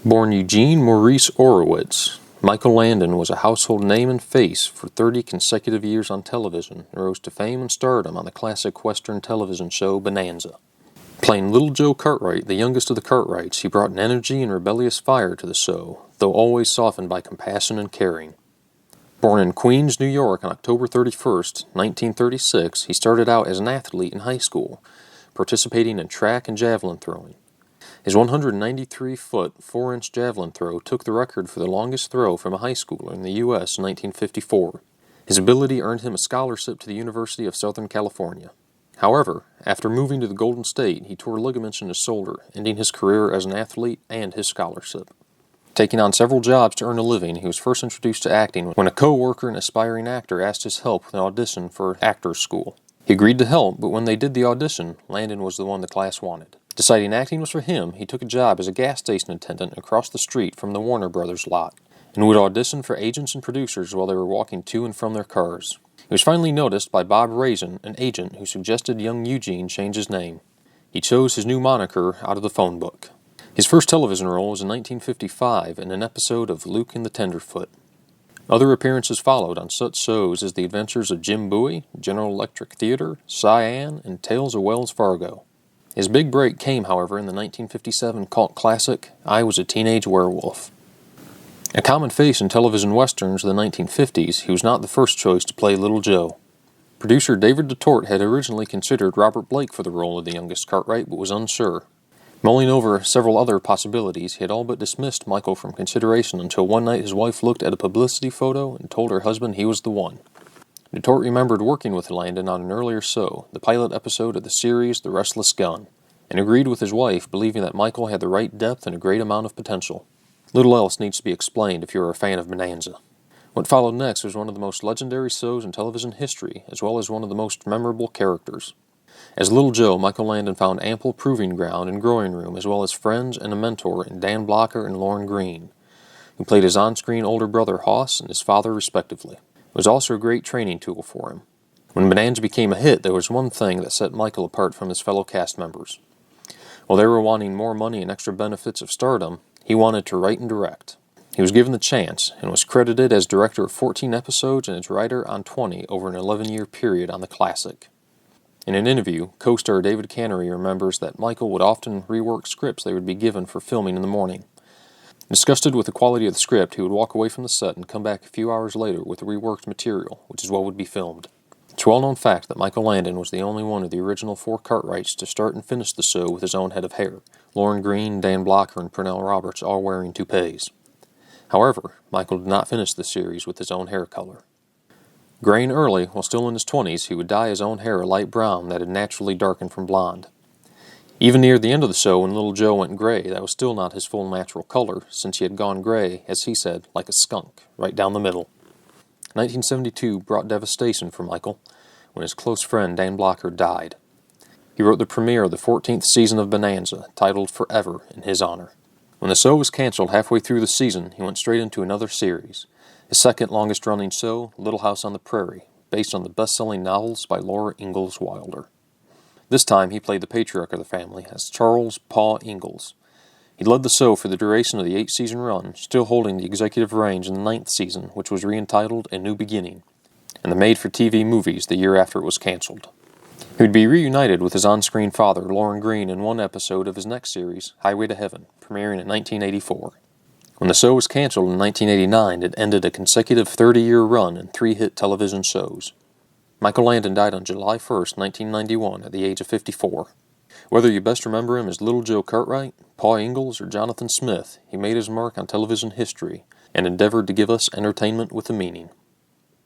Born Eugene Maurice Orowitz, Michael Landon was a household name and face for 30 consecutive years on television and rose to fame and stardom on the classic Western television show Bonanza. Playing Little Joe Cartwright, the youngest of the Cartwrights, he brought an energy and rebellious fire to the show, though always softened by compassion and caring. Born in Queens, New York on October 31st, 1936, he started out as an athlete in high school, participating in track and javelin throwing. His 193-foot, 4-inch javelin throw took the record for the longest throw from a high schooler in the U.S. in 1954. His ability earned him a scholarship to the University of Southern California. However, after moving to the Golden State, he tore ligaments in his shoulder, ending his career as an athlete and his scholarship. Taking on several jobs to earn a living, he was first introduced to acting when a co-worker and aspiring actor asked his help with an audition for actor's school. He agreed to help, but when they did the audition, Landon was the one the class wanted. Deciding acting was for him, he took a job as a gas station attendant across the street from the Warner Brothers lot, and would audition for agents and producers while they were walking to and from their cars. He was finally noticed by Bob Raisin, an agent who suggested young Eugene change his name. He chose his new moniker out of the phone book. His first television role was in 1955 in an episode of Luke and the Tenderfoot. Other appearances followed on such shows as The Adventures of Jim Bowie, General Electric Theater, Cyan, and Tales of Wells Fargo. His big break came, however, in the 1957 cult classic, I Was a Teenage Werewolf. A common face in television westerns of the 1950s, he was not the first choice to play Little Joe. Producer David DeTort had originally considered Robert Blake for the role of the youngest Cartwright, but was unsure. Mulling over several other possibilities, he had all but dismissed Michael from consideration until one night his wife looked at a publicity photo and told her husband he was the one. DeTort remembered working with Landon on an earlier show, the pilot episode of the series The Restless Gun, and agreed with his wife, believing that Michael had the right depth and a great amount of potential. Little else needs to be explained if you are a fan of Bonanza. What followed next was one of the most legendary shows in television history, as well as one of the most memorable characters. As Little Joe, Michael Landon found ample proving ground and growing room, as well as friends and a mentor in Dan Blocker and Lorne Greene, who played his on-screen older brother Hoss and his father respectively. It was also a great training tool for him. When Bonanza became a hit, there was one thing that set Michael apart from his fellow cast members. While they were wanting more money and extra benefits of stardom, he wanted to write and direct. He was given the chance, and was credited as director of 14 episodes and as writer on 20 over an 11-year period on the classic. In an interview, co-star David Canary remembers that Michael would often rework scripts they would be given for filming in the morning. Disgusted with the quality of the script, he would walk away from the set and come back a few hours later with the reworked material, which is what would be filmed. It's a well-known fact that Michael Landon was the only one of the original 4 Cartwrights to start and finish the show with his own head of hair, Lorne Greene, Dan Blocker, and Pernell Roberts all wearing toupees. However, Michael did not finish the series with his own hair color. Graying early, while still in his 20s, he would dye his own hair a light brown that had naturally darkened from blonde. Even near the end of the show, when Little Joe went gray, that was still not his full natural color, since he had gone gray, as he said, like a skunk, right down the middle. 1972 brought devastation for Michael when his close friend Dan Blocker died. He wrote the premiere of the 14th season of Bonanza, titled Forever, in his honor. When the show was canceled halfway through the season, he went straight into another series, his second longest-running show, Little House on the Prairie, based on the best-selling novels by Laura Ingalls Wilder. This time, he played the patriarch of the family as Charles Pa Ingalls. He led the show for the duration of the 8-season run, still holding the executive reins in the 9th season, which was re-entitled A New Beginning, and the made-for-TV movies the year after it was canceled. He would be reunited with his on-screen father, Lorne Greene, in one episode of his next series, Highway to Heaven, premiering in 1984. When the show was canceled in 1989, it ended a consecutive 30-year run and 3 hit television shows. Michael Landon died on July 1, 1991, at the age of 54. Whether you best remember him as Little Joe Cartwright, Pa Ingalls, or Jonathon Smith, he made his mark on television history and endeavored to give us entertainment with a meaning.